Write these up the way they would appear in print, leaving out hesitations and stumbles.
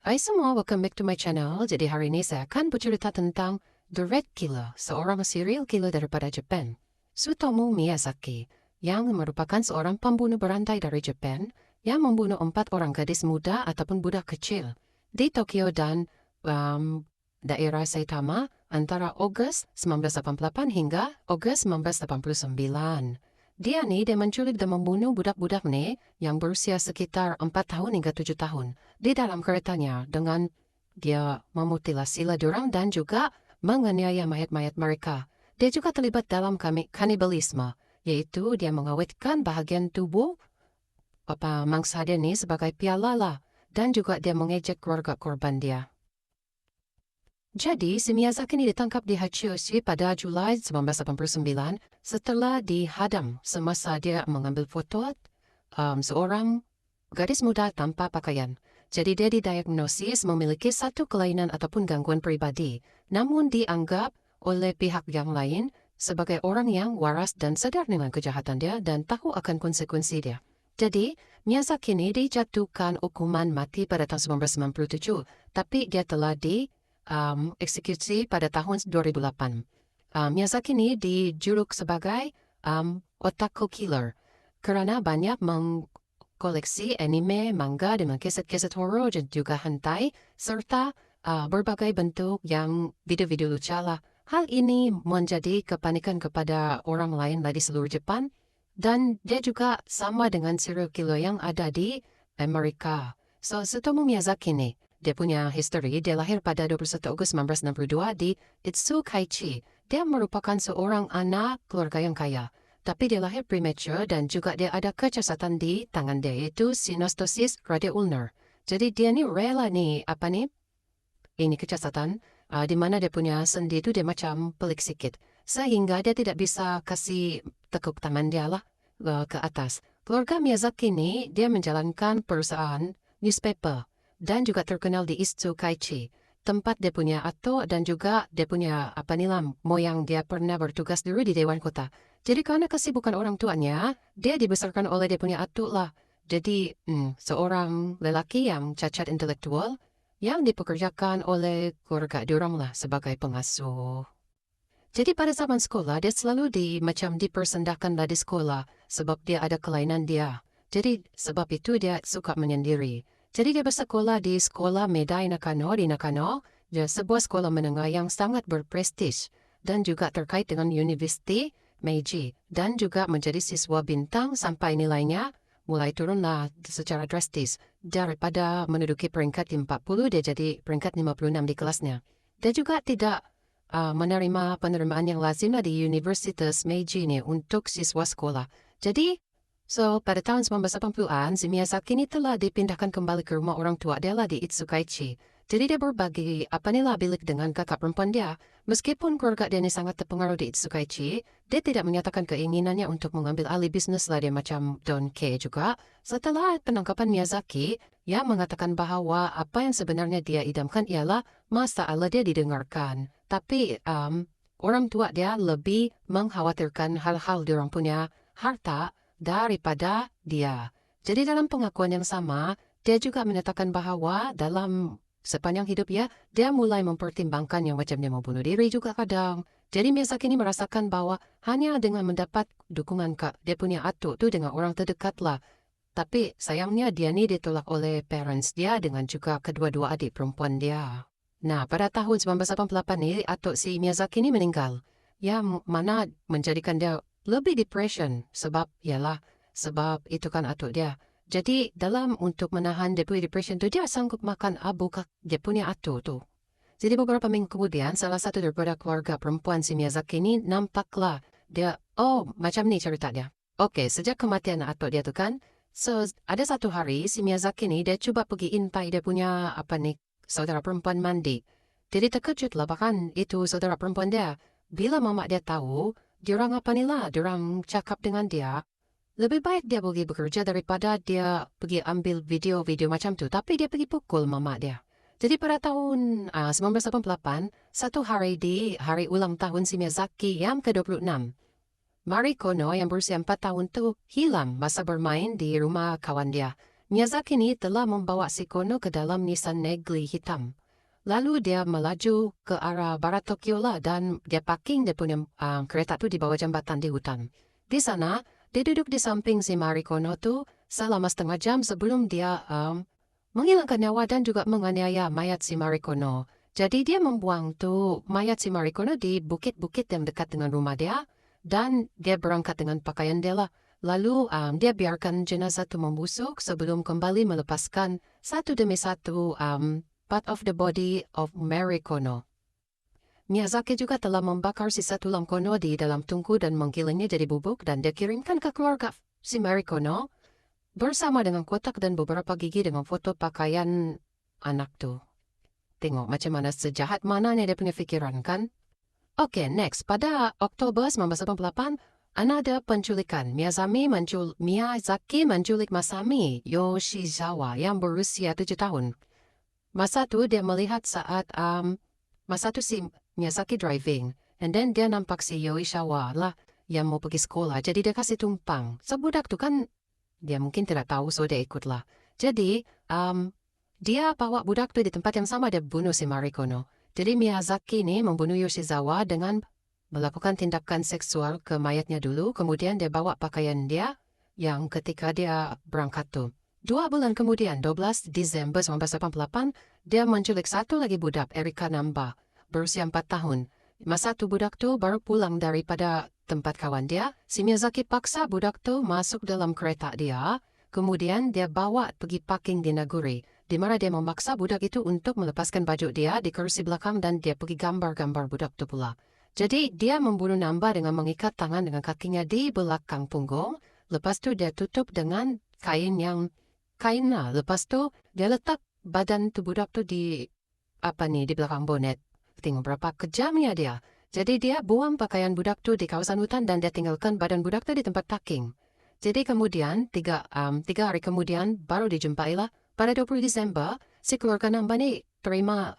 Hai semua, welcome back to my channel. Jadi hari ini saya akan bercerita tentang The Red Killer, seorang serial killer daripada Jepun, Tsutomu Miyazaki, yang merupakan seorang pembunuh berantai dari Jepun yang membunuh 4 orang gadis muda ataupun budak kecil di Tokyo dan daerah Saitama antara Ogos 1988 hingga Ogos 1989. Dia menculik dan membunuh budak-budak yang berusia sekitar 4 tahun hingga 7 tahun di dalam keretanya dengan dia memutilasi diorang dan juga menganiaya mayat-mayat mereka. Dia juga terlibat dalam kanibalisme, yaitu dia mengawetkan bahagian tubuh mangsa dia sebagai piala dan juga dia mengejek keluarga korban dia. Jadi, si Miyazaki ditangkap di Hachiyoshi pada Julai 1989 setelah dihadang semasa dia mengambil foto seorang gadis muda tanpa pakaian. Jadi dia didiagnosis memiliki satu kelainan ataupun gangguan pribadi, namun dianggap oleh pihak yang lain sebagai orang yang waras dan sadar dengan kejahatan dia dan tahu akan konsekuensi dia. Jadi, Miyazaki dijatuhkan hukuman mati pada tahun 1997, tapi dia telah eksekusi pada tahun 2008. Miyazaki dijuluk sebagai otaku killer karena banyak mengkoleksi anime, manga dengan keset-keset horor dan juga hentai serta berbagai bentuk yang video-video lucu lah. Hal ini menjadi kepanikan kepada orang lain di seluruh Jepun dan dia juga sama dengan serial killer yang ada di Amerika. So, Tsutomu Miyazaki dia punya history. Dia lahir pada 21 Agustus 1962 di Itsukaichi. Dia merupakan seorang anak keluarga yang kaya. Tapi dia lahir premature dan juga dia ada kecacatan di tangan dia, yaitu synostosis radio ulnar. Jadi dia rela ini kecacatan, di mana dia punya sendi itu dia macam pelik sikit. Sehingga dia tidak bisa kasih tekuk tangan dia ke atas. Keluarga Miyazaki dia menjalankan perusahaan newspaper dan juga terkenal di Itsukaichi, tempat dia punya atuk dan juga dia punya moyang dia pernah bertugas dulu di Dewan Kota. Jadi karena kesibukan orang tuanya, dia dibesarkan oleh dia punya atuk lah. Jadi seorang lelaki yang cacat intelektual yang dipekerjakan oleh keluarga diorang lah sebagai pengasuh. Jadi pada zaman sekolah dia selalu dipersendahkan di sekolah sebab dia ada kelainan dia. Jadi sebab itu dia suka menyendiri. Jadi dia bersekolah di Sekolah Meidai Nakano di Nakano, sebuah sekolah menengah yang sangat berprestij dan juga terkait dengan University Meiji dan juga menjadi siswa bintang sampai nilainya mulai turunlah secara drastis. Daripada menduduki peringkat 40, dia jadi peringkat 56 di kelasnya. Dia juga tidak menerima penerimaan yang lazim di Universitas Meiji untuk siswa sekolah. Jadi, pada tahun 1980-an, si Miyazaki telah dipindahkan kembali ke rumah orang tua dia di Itsukaichi. Jadi dia berbagi bilik dengan kakak perempuan dia. Meskipun keluarga dia sangat terpengaruh di Itsukaichi, dia tidak menyatakan keinginannya untuk mengambil alih bisnis dia macam Don Kei juga. Setelah penangkapan Miyazaki, yang mengatakan bahwa apa yang sebenarnya dia idamkan ialah masalah dia didengarkan. Tapi orang tua dia lebih mengkhawatirkan hal-hal diorang punya harta daripada dia. Jadi dalam pengakuan yang sama, dia juga menyatakan bahwa dalam sepanjang hidup dia mulai mempertimbangkan yang macam dia mau bunuh diri juga kadang. Jadi Miyazaki merasakan bahwa hanya dengan mendapat dukungan dia punya atuk tu dengan orang terdekat lah. Tapi sayangnya dia ditolak oleh parents dia dengan juga kedua-dua adik perempuan dia. Nah, pada tahun 1988 atuk si Miyazaki meninggal. Yang mana menjadikan dia lebih depression sebab itu kan atuk dia. Jadi dalam untuk menahan dia punya depression tu dia sanggup makan abu dia punya atuk tu. Jadi beberapa minggu kemudian salah satu daripada keluarga perempuan si Miyazaki nampaklah dia macam ni cerita dia. Okey, sejak kematian atuk dia tu kan, so ada satu hari si Miyazaki dia cuba pergi intai dia punya saudara perempuan mandi. Jadi terkejutlah bahkan itu saudara perempuan dia. Bila mama dia tahu diorang diorang cakap dengan dia, lebih baik dia pergi bekerja daripada dia pergi ambil video-video macam tu. Tapi dia pergi pukul mama dia. Jadi pada tahun 1988, satu hari di hari ulang tahun si Miyazaki yang ke-26, Mari Kono yang berusia 4 tahun tu hilang masa bermain di rumah kawan dia. Miyazaki ni telah membawa si Kono ke dalam Nissan Negli hitam. Lalu dia melaju ke arah barat Tokyo lah dan dia parking dia punya kereta tu di bawah jambatan di hutan. Di sana, dia duduk di samping si Mari Kono tu selama setengah jam sebelum dia menghilangkan nyawa dan juga menganiaya mayat si Mari Kono. Jadi dia membuang tu mayat si Mari Kono di bukit-bukit yang dekat dengan rumah dia dan dia berangkat dengan pakaian dia lah. Lalu dia biarkan jenazah tu membusuk sebelum kembali melepaskan satu demi satu part of the body of Mary Kono. Miyazaki juga telah membakar sisa tulang Kono di dalam tungku dan menggilingnya jadi bubuk dan dia kirimkan ke keluarga si Mary Kono bersama dengan kotak dan beberapa gigi dengan foto pakaian anak tu. Tengok macam mana sejahat mananya dia punya fikiran kan? Oke, next. Pada Oktober 1988, ada penculikan. Miyazaki menculik Masami Yoshizawa yang berusia 7 tahun. Masa tu dia melihat saat masa tu si Miyazaki driving and then dia nampak si Yoshizawa lah yang mau pergi sekolah jadi dia kasih tumpang. So budak tu kan dia mungkin tidak tahu so dia ikut lah. Jadi dia bawa budak tu di tempat yang sama dia bunuh si Mari Kono. Jadi Miyazaki ni membunuh Yoshizawa dengan melakukan tindakan seksual ke mayatnya dulu kemudian dia bawa pakaian dia yang ketika dia berangkat tu. 2 bulan kemudian, 12 Desember 1988, dia menculik satu lagi budak, Erika Namba, berusia 4 tahun. Masa tu budak tu baru pulang daripada tempat kawan dia, si Miyazaki paksa budak tu masuk dalam kereta dia, kemudian dia bawa pergi parking di Naguri, di mana dia memaksa budak itu untuk melepaskan baju dia di kursi belakang dan dia pergi gambar-gambar budak tu pula. Jadi dia membunuh Namba dengan mengikat tangan dengan kakinya di belakang punggung, lepas tu dia tutup dengan kain lah. Lepas tu dia letak badan tu budak tu di di belakang bonet. Tengok berapa kejamnya dia. Jadi dia buang pakaian budak tu di kawasan hutan dan dia tinggalkan badan budak tu di tempat parking. Jadi kemudian 3 hari kemudian baru dijumpailah pada 20 Desember si keluarga Namba ni terima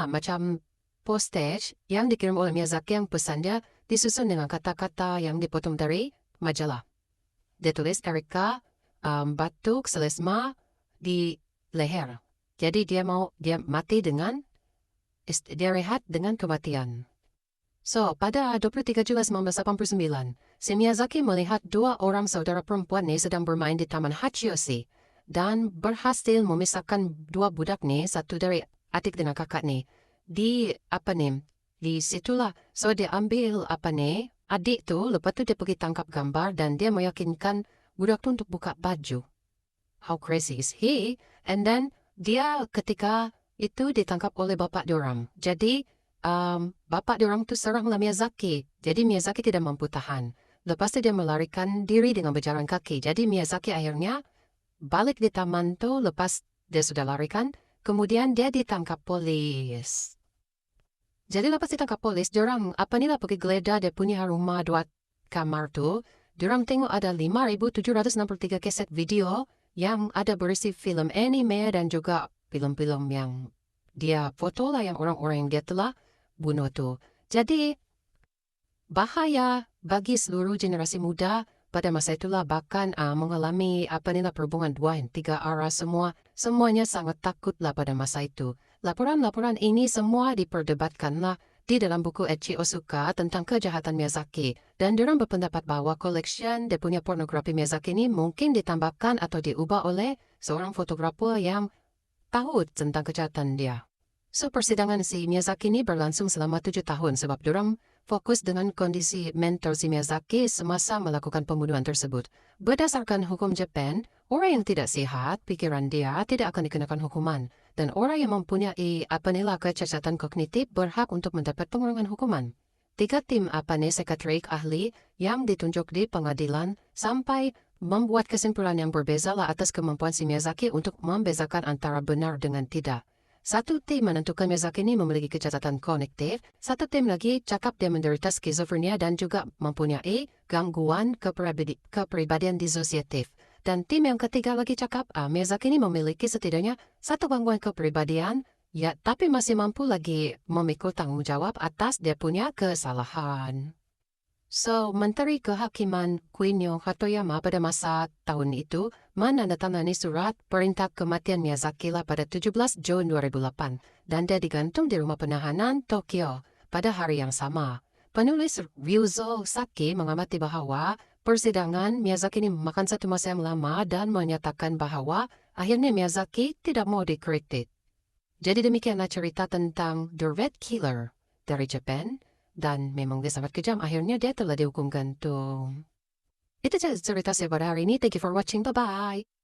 macam postage yang dikirim oleh Miyazaki yang pesan dia disusun dengan kata-kata yang dipotong dari majalah. Dia tulis Erika batuk selesma di leher. Jadi dia mati dia rehat dengan kematian. So, pada 23 Juli 1989, si Miyazaki melihat 2 orang saudara perempuan ni sedang bermain di Taman Hachiyoshi dan berhasil memisahkan 2 budak ni, satu dari adik dengan kakak ni. Di situlah. So, dia ambil adik tu, lepas tu dia pergi tangkap gambar dan dia meyakinkan budak tu untuk buka baju. How crazy is he? And then, dia ketika itu ditangkap oleh bapak diorang. Jadi, bapak diorang tu seranglah Miyazaki. Jadi, Miyazaki tidak mampu tahan. Lepas tu dia melarikan diri dengan berjalan kaki. Jadi, Miyazaki akhirnya balik di taman tu lepas dia sudah larikan. Kemudian, dia ditangkap polis. Jadi, lepas ditangkap polis, diorang pergi geledah dia punya rumah 2 kamar tu. Diorang tengok ada 5,763 kaset video yang ada berisi film anime dan juga film-film yang dia foto lah yang orang-orang yang dia telah bunuh tu. Jadi, bahaya bagi seluruh generasi muda pada masa itulah bahkan mengalami perhubungan 2 dan 3 arah semuanya sangat takutlah pada masa itu. Laporan-laporan ini semua diperdebatkanlah di dalam buku Echi Osuka tentang kejahatan Miyazaki dan diorang berpendapat bahwa koleksian dia punya pornografi Miyazaki ini mungkin ditambahkan atau diubah oleh seorang fotografer yang tahu tentang kejahatan dia. So, persidangan si Miyazaki ini berlangsung selama 7 tahun sebab diorang fokus dengan kondisi mental si Miyazaki semasa melakukan pembunuhan tersebut. Berdasarkan hukum Jepang, orang yang tidak sehat, pikiran dia tidak akan dikenakan hukuman. Dan orang yang mempunyai kecacatan kognitif berhak untuk mendapat pengurangan hukuman. 3 tim psikiatrik ahli yang ditunjuk di pengadilan sampai membuat kesimpulan yang berbeza lah atas kemampuan si Miyazaki untuk membezakan antara benar dengan tidak. 1 tim menentukan Miyazaki ini memiliki kecacatan kognitif, 1 tim lagi cakap dia menderita skizofrenia dan juga mempunyai gangguan kepribadian disosiatif. Dan tim yang ketiga lagi cakap Miyazaki ini memiliki setidaknya 1 gangguan kepribadian, ya tapi masih mampu lagi memikul tanggung jawab atas dia punya kesalahan. So, Menteri Kehakiman Kunio Hatoyama pada masa tahun itu Mana natangan ni surat perintah kematian Miyazaki lah pada 17 Jun 2008 dan dia digantung di rumah penahanan Tokyo pada hari yang sama. Penulis Ryuzo Saki mengamati bahwa persidangan Miyazaki ini memakan satu masa yang lama dan menyatakan bahwa akhirnya Miyazaki tidak mau dikritik. Jadi demikianlah cerita tentang The Red Killer dari Japan dan memang dia sangat kejam. Akhirnya dia telah dihukum gantung. Itu cerita saya pada hari ini. Thank you for watching. Bye-bye.